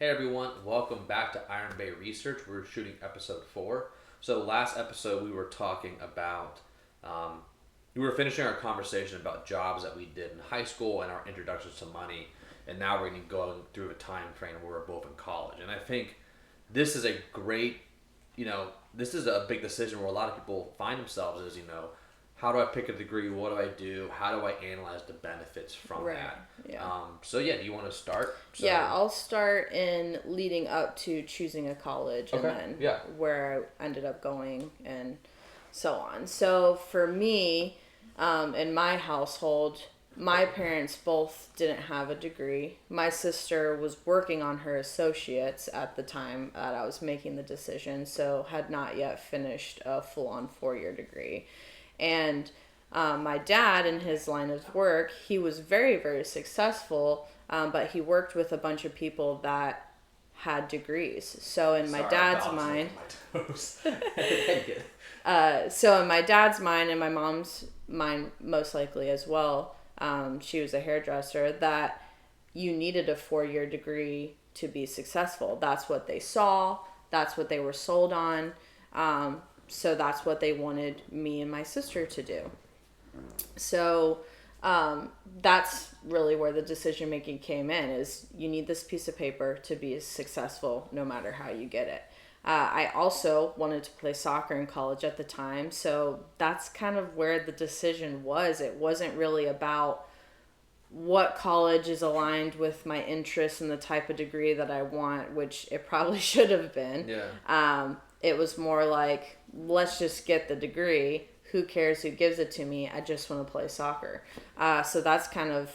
Hey everyone, welcome back to Iron Bay Research. We're shooting episode 4. So last episode we were talking about, we were finishing our conversation about jobs that we did in high school and our introductions to money. And now we're going to go through a time frame where we're both in college. And I think this is a great, this is a big decision where a lot of people find themselves is, how do I pick a degree? What do I do? How do I analyze the benefits from that? Yeah. Do you want to start? Yeah, I'll start in leading up to choosing a college and then where I ended up going and so on. So for me, in my household, my parents both didn't have a degree. My sister was working on her associates at the time that I was making the decision, so had not yet finished a full-on 4-year degree. And my dad, in his line of work, he was very, very successful, but he worked with a bunch of people that had degrees. So in my dad's mind, so in my dad's mind and my mom's mind most likely as well, she was a hairdresser, that you needed a 4-year degree to be successful. That's what they saw. That's what they were sold on. So that's what they wanted me and my sister to do. So that's really where the decision making came in, is you need this piece of paper to be successful no matter how you get it. I also wanted to play soccer in college at the time, so that's kind of where the decision was. It wasn't really about what college is aligned with my interests and the type of degree that I want, which it probably should have been. Yeah. It was more like, let's just get the degree. Who cares who gives it to me? I just want to play soccer. So that's kind of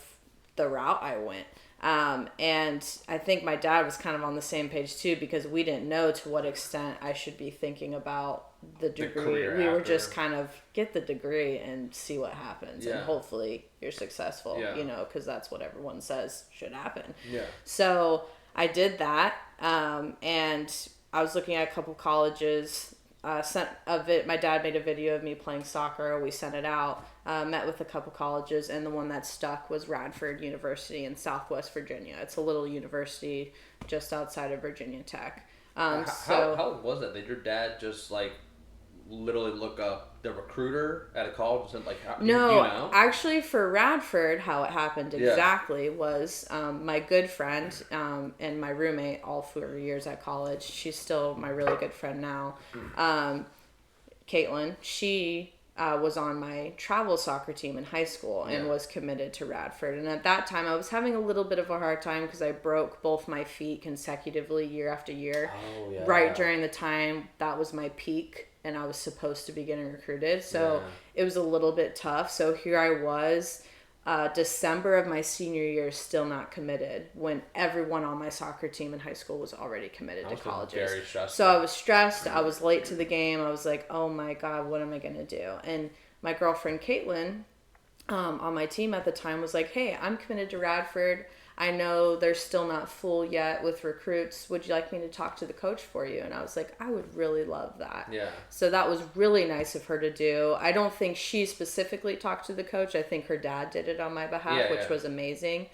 the route I went. And I think my dad was kind of on the same page too, because we didn't know to what extent I should be thinking about the degree. We were just kind of get the degree and see what happens. And hopefully you're successful, because that's what everyone says should happen. Yeah. So I did that. And I was looking at a couple colleges, my dad made a video of me playing soccer. We sent it out, met with a couple colleges, and the one that stuck was Radford University in Southwest Virginia. It's a little university just outside of Virginia Tech. How was it? Did your dad just literally look up the recruiter at a college and No, actually for Radford, how it happened exactly was my good friend and my roommate all 4 years at college. She's still my really good friend now. Caitlin, she was on my travel soccer team in high school and was committed to Radford. And at that time, I was having a little bit of a hard time because I broke both my feet consecutively year after year. During the time that was my peak and I was supposed to be getting recruited. So it was a little bit tough. So here I was, December of my senior year, still not committed, when everyone on my soccer team in high school was already committed to colleges. Very stressful. So I was stressed. I was late to the game. I was like, oh my God, what am I going to do? And my girlfriend, Caitlin, on my team at the time was like, hey, I'm committed to Radford. I know they're still not full yet with recruits. Would you like me to talk to the coach for you? And I was like, I would really love that. Yeah. So that was really nice of her to do. I don't think she specifically talked to the coach. I think her dad did it on my behalf, which was amazing.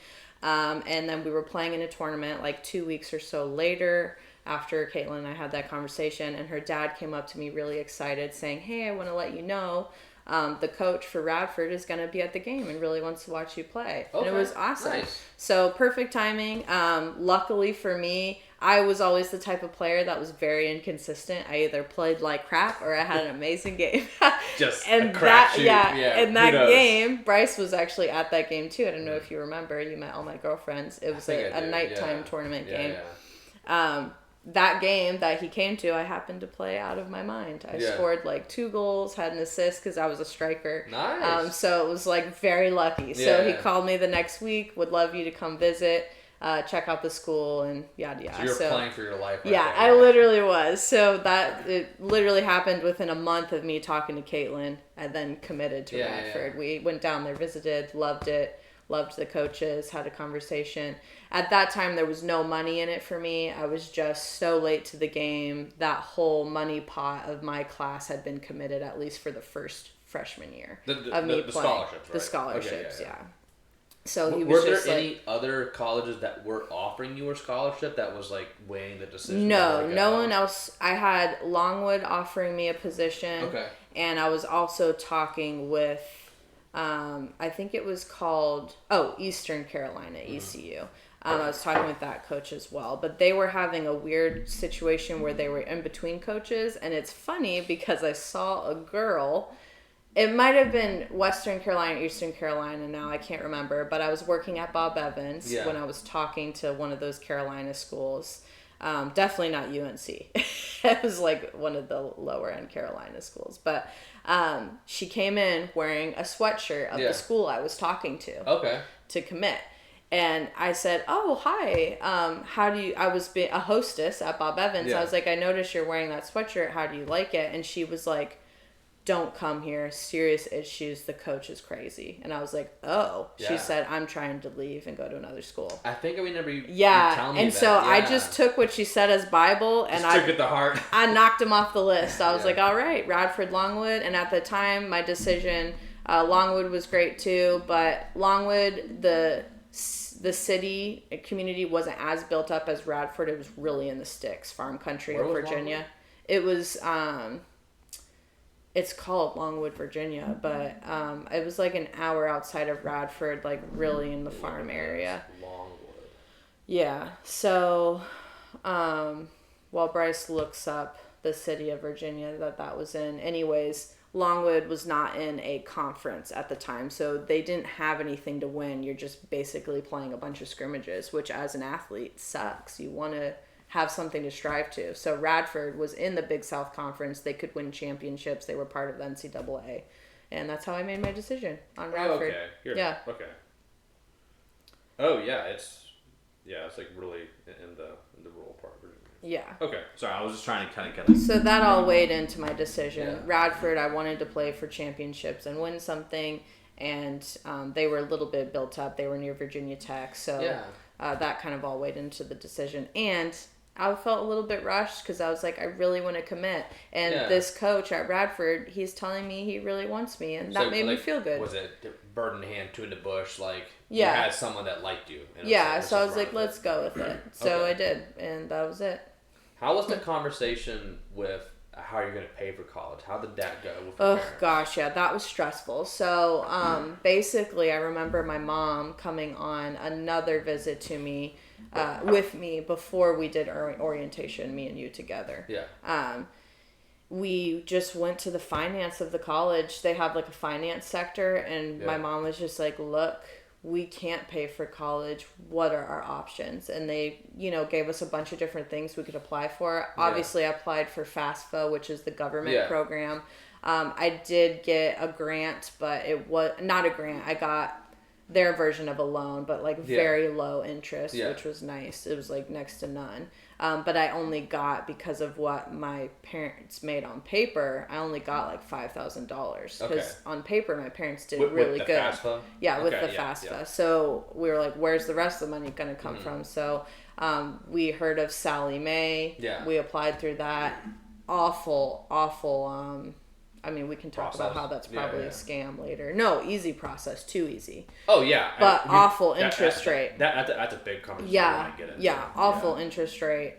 And then we were playing in a tournament 2 weeks or so later after Caitlin and I had that conversation. And her dad came up to me really excited saying, hey, I want to let you know the coach for Radford is going to be at the game and really wants to watch you play. Okay. And it was awesome. Nice. So perfect timing. Luckily for me, I was always the type of player that was very inconsistent. I either played like crap or I had an amazing game. Just and a crap shoot. And that game, Bryce was actually at that game too. I don't know if you remember. You met all my girlfriends. It was a nighttime tournament game. That game that he came to, I happened to play out of my mind. I scored 2 goals, had an assist because I was a striker. Nice. So it was very lucky. So he called me the next week, would love you to come visit, check out the school, and yada yada. So you're playing for your life. I literally was. So it literally happened within a month of me talking to Caitlin and then committed to Radford. We went down there, visited, loved it. Loved the coaches, had a conversation. At that time, there was no money in it for me. I was just so late to the game. That whole money pot of my class had been committed, at least for the first freshman year of me playing. Scholarships, right? The scholarships, okay, yeah. So he Were was there just like, any other colleges that were offering you a scholarship that was like weighing the decision? no, no one else. I had Longwood offering me a position. Okay. And I was also talking with, I think it was called, Eastern Carolina, ECU. I was talking with that coach as well. But they were having a weird situation where they were in between coaches. And it's funny because I saw a girl. It might have been Western Carolina, Eastern Carolina now, I can't remember. But I was working at Bob Evans when I was talking to one of those Carolina schools. Definitely not UNC. It was like one of the lower end Carolina schools. But she came in wearing a sweatshirt of the school I was talking to to commit. And I said, "Oh, hi. I was a hostess at Bob Evans. I was like, I noticed you're wearing that sweatshirt. How do you like it?" And she was like, "Don't come here. Serious issues. The coach is crazy." And I was like, "Oh." She said, "I'm trying to leave and go to another school." I think I remember you. Yeah, you telling me and that. so I just took what she said as Bible, and took it to heart. I knocked him off the list. I was like, "All right, Radford, Longwood." And at the time, my decision, Longwood was great too, but Longwood, the city community wasn't as built up as Radford. It was really in the sticks, farm country of Virginia. Longwood? It was. It's called Longwood, Virginia, but it was like an hour outside of Radford, like really in the farm area. Longwood. Yeah. So, while Bryce looks up the city of Virginia that was in, anyways, Longwood was not in a conference at the time, so they didn't have anything to win. You're just basically playing a bunch of scrimmages, which as an athlete sucks. You want to have something to strive to. So Radford was in the Big South Conference. They could win championships. They were part of the NCAA. And that's how I made my decision on Radford. Okay. Okay. Oh, yeah. It's like really in the rural part of Virginia. Yeah. Okay. Sorry, I was just trying to kind of get So that all weighed into my decision. Yeah. Radford, I wanted to play for championships and win something. And they were a little bit built up. They were near Virginia Tech. So that kind of all weighed into the decision. And I felt a little bit rushed because I was like, I really want to commit. And this coach at Radford, he's telling me he really wants me. And that made me feel good. Was it bird in hand, two in the bush? Like, you had someone that liked you. So I was like, let's go with it. So I did. And that was it. How was the conversation with how you're going to pay for college? How did that go with your parents? Gosh, yeah, that was stressful. So basically, I remember my mom coming on another visit to me with me before we did orientation, me and you together. Yeah. We just went to the finance of the college. They have like a finance sector, and my mom was just like, look, we can't pay for college. What are our options? And they, gave us a bunch of different things we could apply for. Obviously, I applied for FAFSA, which is the government program. I did get a grant, but it was not a grant. I got their version of a loan, but like very low interest, which was nice. It was like next to none. But I only got, because of what my parents made on paper, I only got like $5,000 because on paper my parents did really with the good. FAFSA? Yeah, with the FAFSA. Yeah. So we were like, where's the rest of the money going to come from? So we heard of Sally Mae. Yeah. We applied through that. Awful. I mean, we can talk about how that's probably a scam later. No, easy process. Too easy. Oh, yeah. But awful interest rate. That's a big conversation. I get into. Yeah, awful interest rate.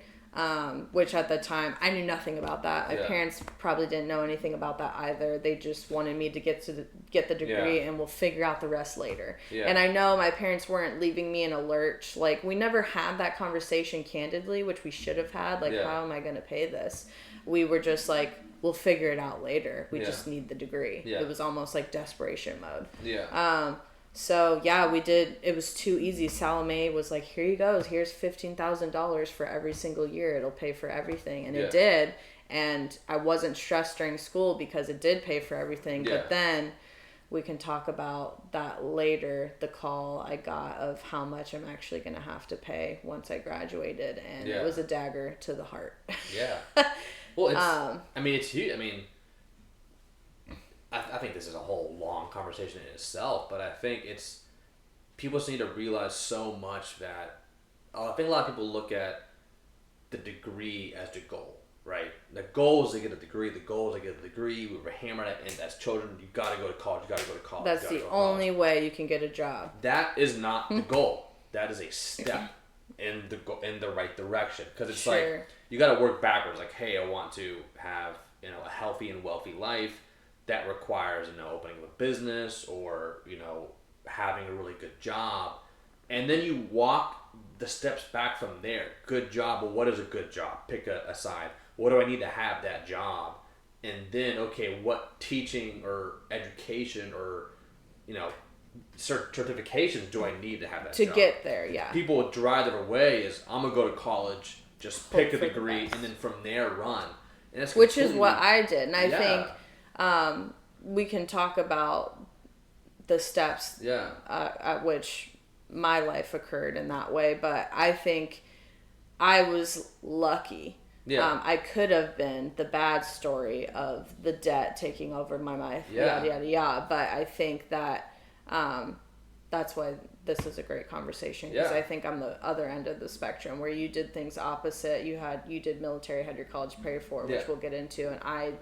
Which at the time, I knew nothing about that. My parents probably didn't know anything about that either. They just wanted me to get the degree and we'll figure out the rest later. Yeah. And I know my parents weren't leaving me in a lurch. Like, we never had that conversation candidly, which we should have had. Like, how am I going to pay this? We were just like, we'll figure it out later. We just need the degree. Yeah. It was almost like desperation mode. Yeah. So yeah, we did. It was too easy. Salome was like, here you go. Here's $15,000 for every single year. It'll pay for everything. And it did. And I wasn't stressed during school because it did pay for everything. Yeah. But then we can talk about that later, the call I got of how much I'm actually going to have to pay once I graduated. And it was a dagger to the heart. Yeah. Well, it's huge. I mean, I think this is a whole long conversation in itself, but I think people just need to realize so much that I think a lot of people look at the degree as the goal. right? The goal is to get a degree. The goal is to get a degree. We were hammered at, and as children, you got to go to college. You got to go to college. That's the only way you can get a job. That is not the goal. That is a step in the right direction, because it's like you got to work backwards. Like, hey, I want to have a healthy and wealthy life. That requires opening of a business, or having a really good job, and then you walk the steps back from there. Good job. Well, what is a good job? Pick a side. What do I need to have that job? And then, okay, what teaching or education or certifications do I need to have that to job? get there? Yeah. People would drive their way is, I'm gonna go to college, just pick a degree, and then from there run. And that's which is what I did, and I think we can talk about the steps at which my life occurred in that way, but I think I was lucky. I could have been the bad story of the debt taking over my life, yada yada yada. But I think that that's why this is a great conversation, because I think I'm the other end of the spectrum, where you did things opposite. You did military, had your college paid for, which we'll get into, and I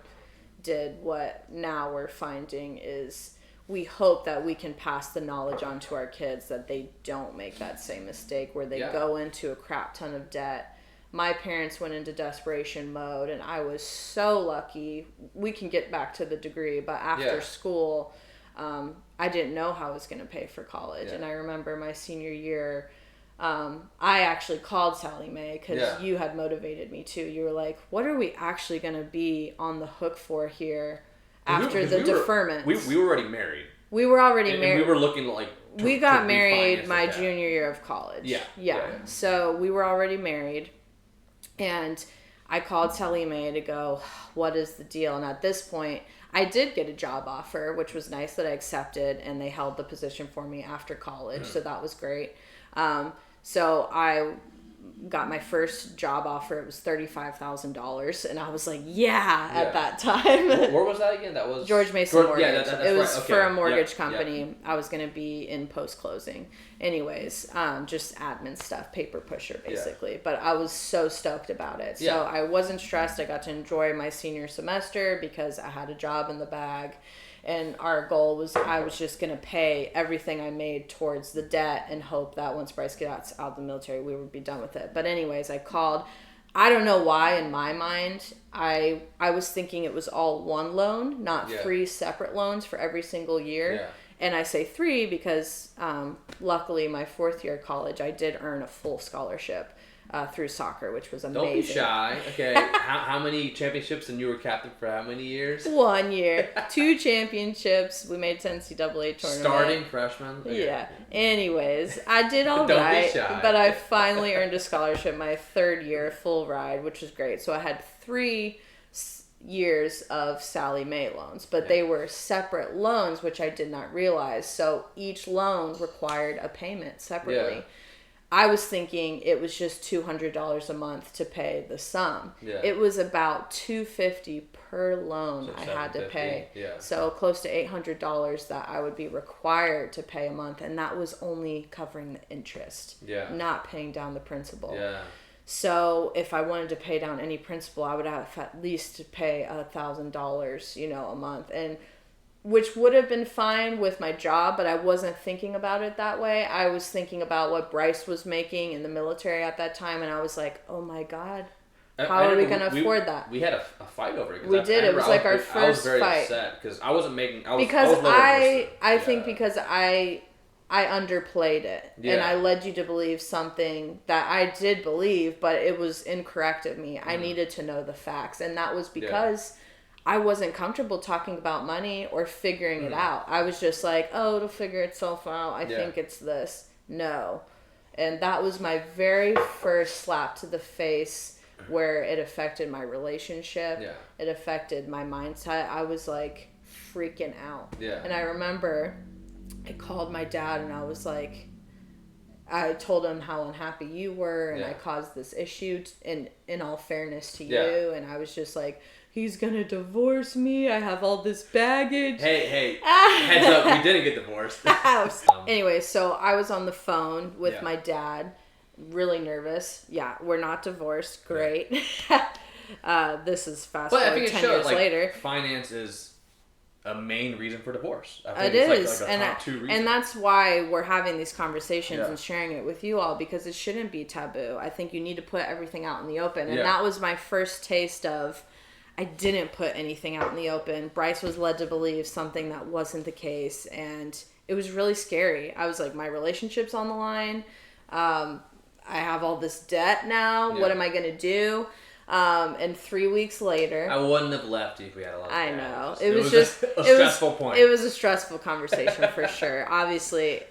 did what now we're finding is we hope that we can pass the knowledge on to our kids, that they don't make that same mistake where they go into a crap ton of debt. My parents went into desperation mode, and I was so lucky. We can get back to the degree, but after school, I didn't know how I was going to pay for college. And I remember my senior year, I actually called Sally Mae because you had motivated me too. You were like, what are we actually going to be on the hook for here after the deferment? We were already married. We were already married. And we were looking like... we got married my junior year of college. Yeah. So we were already married. And I called Sally Mae to go, what is the deal? And at this point, I did get a job offer, which was nice that I accepted, and they held the position for me after college. So that was great. So I got my first job offer. It was $35,000, and I was like, at that time. Where was that again? That was George Mason Mortgage. Yeah, that's it was right. Okay. For a mortgage company. I was going to be in post-closing. Anyways, just admin stuff, paper pusher basically. But I was so stoked about it. So I wasn't stressed. I got to enjoy my senior semester because I had a job in the bag. And our goal was I was just going to pay everything I made towards the debt and hope that once Bryce gets out of the military, we would be done with it. But anyways, I called. I don't know why in my mind, I was thinking it was all one loan, not 3 separate loans for every single year. Yeah. And I say 3 because luckily my 4th year of college, I did earn a full scholarship through soccer, which was amazing. Don't be shy. Okay, how many championships, and you were captain for how many years? 1 year. 2 championships. We made it to NCAA tournament. Starting freshman? Okay. Yeah. Anyways, I did all Don't right. be shy. But I finally earned a scholarship my 3rd year, full ride, which was great. So I had 3 years of Sally Mae loans, but they were separate loans, which I did not realize. So each loan required a payment separately. Yeah. I was thinking it was just $200 a month to pay the sum. Yeah. It was about $250 per loan so I had to pay. Yeah. So close to $800 that I would be required to pay a month, and that was only covering the interest, not paying down the principal. Yeah. So if I wanted to pay down any principal, I would have at least to pay $1,000, a month, and which would have been fine with my job, but I wasn't thinking about it that way. I was thinking about what Bryce was making in the military at that time, and I was like, oh my God, how are we going to afford that? We had a fight over it. We did. It was like our first fight. I was very upset because I wasn't making... I think because I underplayed it, and I led you to believe something that I did believe, but it was incorrect of me. I needed to know the facts, and that was because... I wasn't comfortable talking about money or figuring it out. I was just like, oh, it'll figure itself out. I think it's this. No. And that was my very first slap to the face where it affected my relationship. Yeah. It affected my mindset. I was like freaking out. Yeah. And I remember I called my dad and I was like, I told him how unhappy you were and I caused this issue in all fairness to you. And I was just like, he's gonna divorce me. I have all this baggage. Hey, heads up, we didn't get divorced. Anyway, so I was on the phone with my dad, really nervous. Yeah, we're not divorced. Great. This is fast But I forward think it 10 shows years like later. finance is a main reason for divorce. I think It it's is, like a top two reasons. and that's why we're having these conversations Yeah. and sharing it with you all, because it shouldn't be taboo. I think you need to put everything out in the open, and Yeah. that was my first taste of. I didn't put anything out in the open. Bryce was led to believe something that wasn't the case, and it was really scary. I was like, my relationship's on the line. I have all this debt now. Yeah. What am I gonna do? And 3 weeks later, I wouldn't have left you if we had a lot of I debt. know. It was just a stressful point. It was a stressful conversation for sure. Obviously,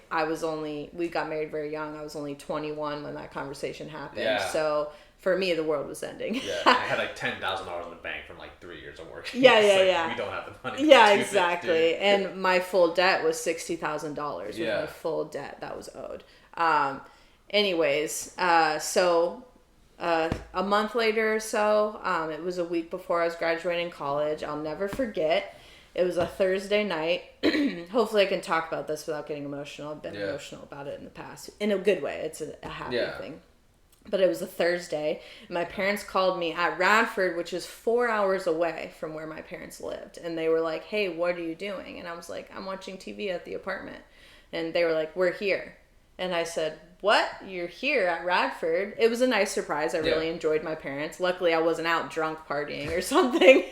we got married very young. I was only 21 when that conversation happened. Yeah. So for me, the world was ending. Yeah, I had like $10,000 in the bank from like 3 years of work. Yeah, It's yeah, like, yeah. We don't have the money. Yeah, to do this, exactly. dude. And my full debt was $60,000 was Yeah. my full debt that was owed. So a month later or so, it was a week before I was graduating college. I'll never forget. It was a Thursday night. Hopefully I can talk about this without getting emotional. I've been emotional about it in the past. In a good way. It's a happy thing. But it was a Thursday. My parents called me at Radford, which is 4 hours away from where my parents lived. And they were like, hey, what are you doing? And I was like, I'm watching TV at the apartment. And they were like, we're here. And I said, what? You're here at Radford? It was a nice surprise. I really enjoyed my parents. Luckily, I wasn't out drunk partying or something.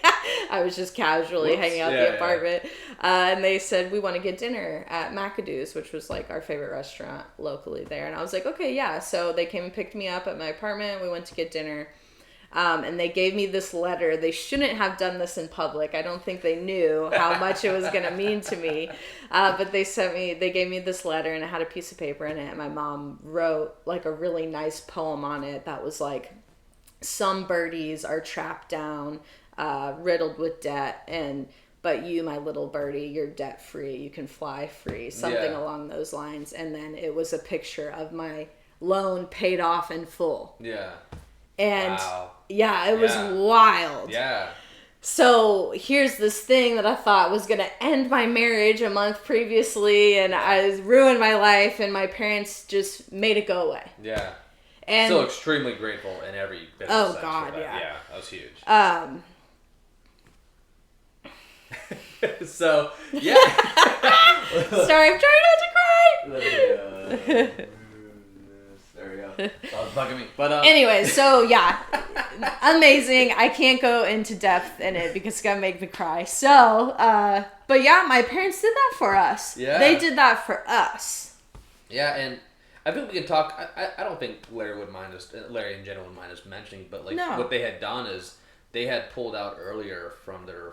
I was just casually hanging out the apartment. And they said, we want to get dinner at McAdoo's, which was like our favorite restaurant locally there. And I was like, okay, yeah. So they came and picked me up at my apartment. We went to get dinner. And they gave me this letter. They shouldn't have done this in public. I don't think they knew how much it was going to mean to me. But they gave me this letter, and it had a piece of paper in it. And my mom wrote like a really nice poem on it that was like, some birdies are trapped down, riddled with debt, but you, my little birdie, you're debt free. You can fly free. Something along those lines. And then it was a picture of my loan paid off in full. Yeah. And wow. yeah, it was wild. Yeah. So here's this thing that I thought was going to end my marriage a month previously, and I ruined my life, and my parents just made it go away. Yeah. And still extremely grateful in every business sense God, for that. yeah. Yeah, that was huge. So, yeah. Sorry, I'm trying not to cry. There we go. That was bugging me. But anyway, so yeah, amazing. I can't go into depth in it because it's gonna make me cry. So, but yeah, my parents did that for us. Yeah. They did that for us. Yeah, and I think we can talk. I don't think Larry in general would mind us mentioning, but like what they had done is they had pulled out earlier from their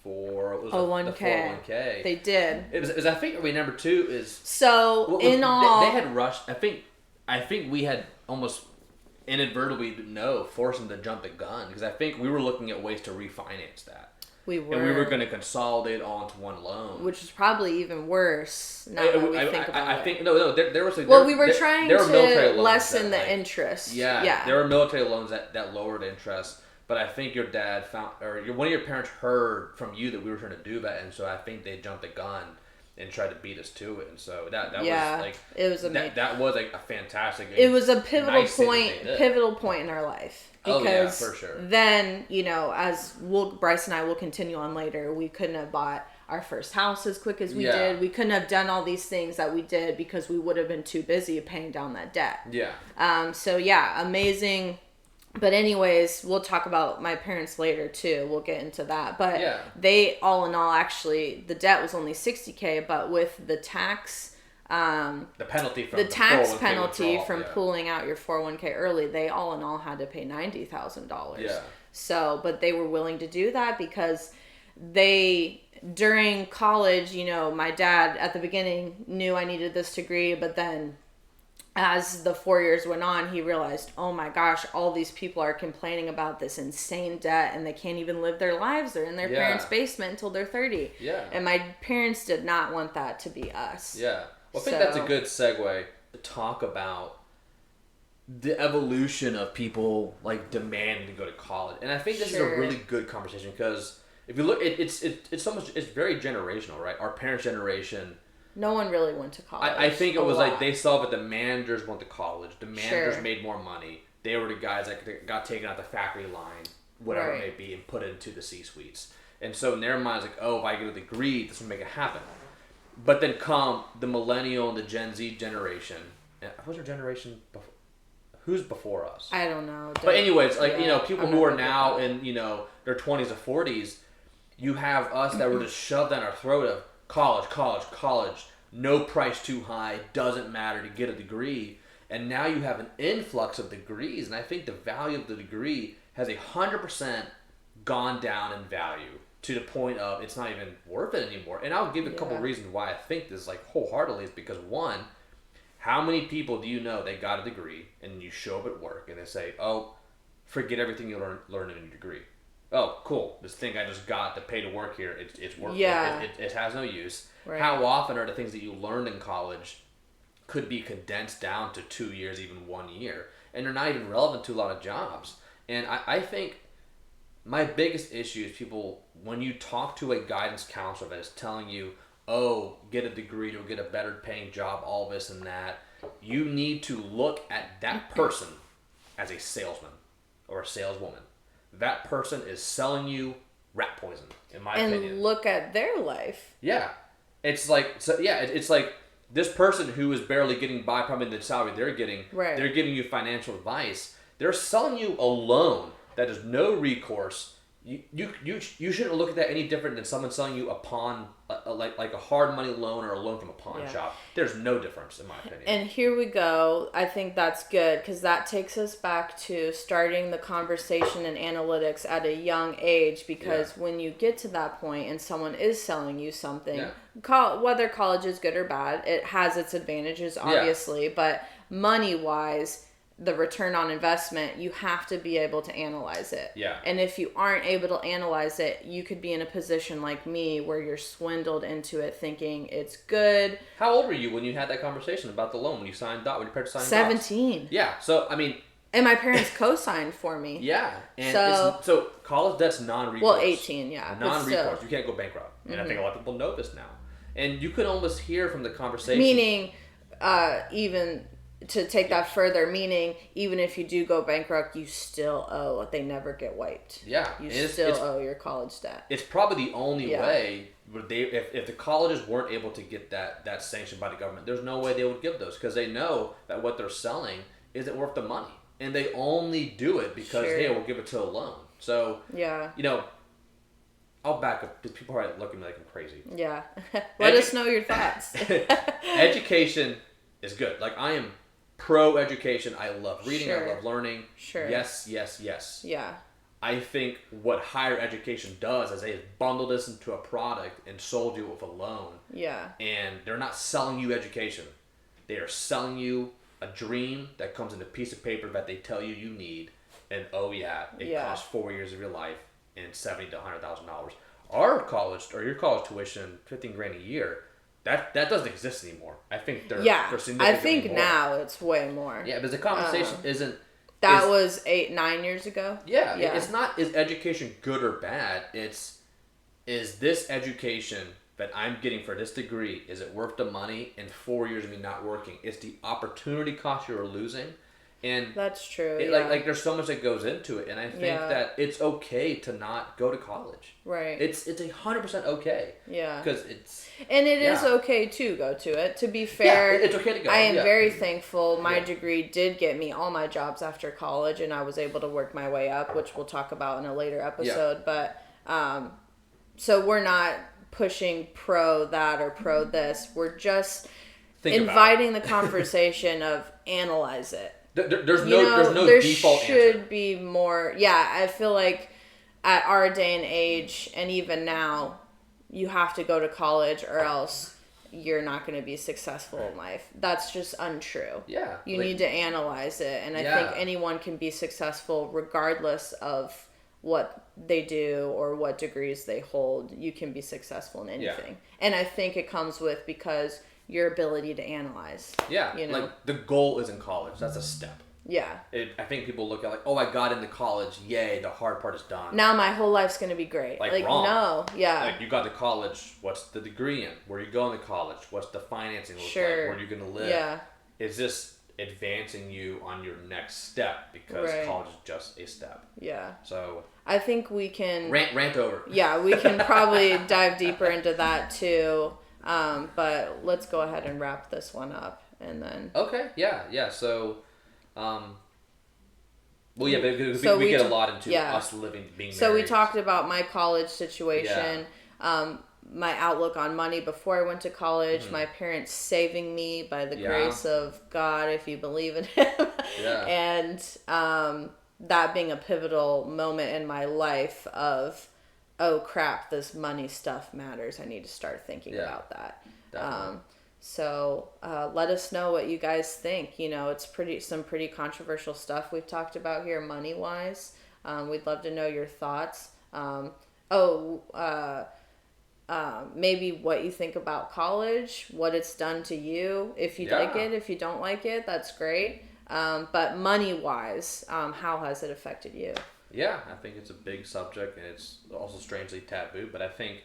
401k. They did. It was I think number 2 is so they had rushed. I think we had almost inadvertently forced them to jump the gun, because I think we were looking at ways to refinance that. We were. And we were going to consolidate onto one loan, which is probably even worse. Now that we think about it. I think no. There was we were trying to lessen the interest. Yeah, there were military loans that lowered interest. But I think your dad one of your parents heard from you that we were trying to do that, and so I think they jumped the gun and tried to beat us to it. And so that was like, it was amazing. That was like a fantastic. It was a pivotal point in our life. Because for sure. Then, as Bryce and I will continue on later, we couldn't have bought our first house as quick as we did. We couldn't have done all these things that we did because we would have been too busy paying down that debt. Yeah. So yeah, amazing. But anyways, we'll talk about my parents later too. We'll get into that. But they, all in all, actually, the debt was only $60K, but with the tax, the tax penalty from pulling out your 401k early, they all in all had to pay $90,000. Yeah. So, but they were willing to do that because during college, my dad at the beginning knew I needed this degree, but then as the 4 years went on, he realized, oh my gosh, all these people are complaining about this insane debt and they can't even live their lives. They're in their parents' basement until they're 30. Yeah. And my parents did not want that to be us. Yeah. Well, I think that's a good segue to talk about the evolution of people like demanding to go to college. And I think this is a really good conversation because if you look, it's very generational, right? Our parents' generation. No one really went to college. I think it was like they saw that the managers went to college. The managers made more money. They were the guys that got taken out the factory line. whatever Right. it may be, and put it into the C-suites. And so in their minds, like, oh, if I get a degree, this will make it happen. But then come the millennial and the Gen Z generation. What's our generation before? Who's before us? I don't know. But anyways, like, Yeah, people I'm who not are gonna now get in, their 20s or 40s, you have us that were just shoved down our throat of college, college, college, no price too high, doesn't matter to get a degree. And now you have an influx of degrees, and I think the value of the degree has 100% gone down in value to the point of it's not even worth it anymore. And I'll give a couple Yeah. reasons why I think this, like, wholeheartedly, is because, one, how many people do you know they got a degree and you show up at work and they say, oh, forget everything you learn in your degree. Oh, cool. This thing I just got to pay to work here, it's work. Yeah. It has no use. Right. How often are the things that you learned in college could be condensed down to 2 years, even 1 year, and they're not even relevant to a lot of jobs? And I think my biggest issue is people, when you talk to a guidance counselor that is telling you, oh, get a degree to get a better paying job, all this and that, you need to look at that person as a salesman or a saleswoman. That person is selling you rat poison, in my opinion. And look at their life. Yeah. It's like, it's like this person who is barely getting by probably the salary they're getting, Right. they're giving you financial advice. They're selling you a loan that is no recourse. You shouldn't look at that any different than someone selling you a pawn, like a hard money loan or a loan from a pawn Yeah. shop. There's no difference, in my opinion. And here we go. I think that's good because that takes us back to starting the conversation in analytics at a young age, because when you get to that point and someone is selling you something, whether college is good or bad, it has its advantages, obviously, but money-wise, the return on investment, you have to be able to analyze it. Yeah. And if you aren't able to analyze it, you could be in a position like me where you're swindled into it thinking it's good. How old were you when you had that conversation about the loan, when your parents signed docs? 17. Yeah, so, I mean... And my parents co-signed for me. Yeah. And So- so college debt's non-recourse. Well, 18, yeah. but Non-recourse. still. You can't go bankrupt. And I think a lot of people know this now. And you could almost hear from the conversation... Meaning, even... To take that further, meaning even if you do go bankrupt, you still owe. They never get wiped. Yeah. You and still owe your college debt. It's probably the only way where if the colleges weren't able to get that sanctioned by the government, there's no way they would give those, because they know that what they're selling isn't worth the money. And they only do it because, Sure. hey, we'll give it to a loan. So, Yeah. I'll back up because people are looking at me like I'm crazy. Yeah. Let us know your thoughts. Education is good. Like, I am pro-education. I love reading. Sure. I love learning. Sure. Yes, yes, yes. Yeah. I think what higher education does is they have bundled this into a product and sold you with a loan. Yeah. And they're not selling you education. They are selling you a dream that comes in a piece of paper that they tell you need. And oh yeah, it costs 4 years of your life and $70,000 to $100,000. Our college, or your college tuition, $15,000 a year. That doesn't exist anymore. I think they're significantly I think more. now it's way more. Yeah, because the conversation isn't. That was 8-9 years ago. Yeah, it's not, is education good or bad? It's, is this education that I'm getting for this degree, is it worth the money in 4 years of me not working? It's the opportunity cost you're losing. And that's true. like there's so much that goes into it, and I think that it's okay to not go to college. Right. It's 100% okay. Yeah. Because it's. And it is okay to go to it. To be fair, it's okay to go. I am very thankful. My Yeah. degree did get me all my jobs after college, and I was able to work my way up, which we'll talk about in a later episode. But so we're not pushing pro that or pro this. We're just inviting the conversation of analyze it. There's no default answer. There should be more. Yeah, I feel like at our day and age, and even now, you have to go to college or else you're not going to be successful in life. That's just untrue. Yeah. You need to analyze it. And I think anyone can be successful regardless of what they do or what degrees they hold. You can be successful in anything. Yeah. And I think it comes with because your ability to analyze. Yeah. You know? Like, the goal isn't college. That's a step. Yeah. I think people look at like, oh, I got into college. Yay, the hard part is done. Now my whole life's going to be great. Like wrong. No. Yeah. Like, you got to college. What's the degree in? Where are you going to college? What's the financing look like? Where are you going to live? Yeah. Is this advancing you on your next step, because Right. college is just a step. Yeah. So I think we can rant over. Yeah, we can probably dive deeper into that too. But let's go ahead and wrap this one up, and then. Okay. Yeah. So, well, yeah, because So we we get t- a lot into yeah. us being So we married. talked about my college situation, my outlook on money before I went to college, my parents saving me by the Yeah. grace of God, if you believe in Him, Yeah. and that being a pivotal moment in my life of, oh crap, this money stuff matters. I need to start thinking Yeah. about that. Definitely. So let us know what you guys think. You know, it's some pretty controversial stuff we've talked about here, money wise. We'd love to know your thoughts. Maybe what you think about college, what it's done to you. If you like it, if you don't like it, that's great. But money wise, how has it affected you? Yeah, I think it's a big subject, and it's also strangely taboo. But I think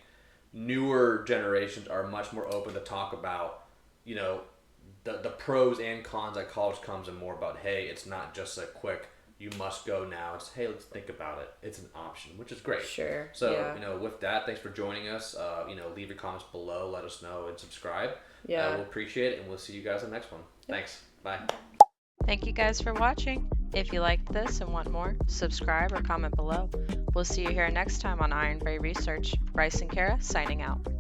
newer generations are much more open to talk about, you know, the pros and cons that college comes, and more about, hey, it's not just a quick, you must go now. It's, hey, let's think about it. It's an option, which is great. Sure. So, Yeah. you know, with that, thanks for joining us. Leave your comments below. Let us know and subscribe. Yeah. We'll appreciate it, and we'll see you guys in the next one. Thanks. Bye. Thank you guys for watching. If you liked this and want more, subscribe or comment below. We'll see you here next time on Iron Bay Research. Bryce and Kara signing out.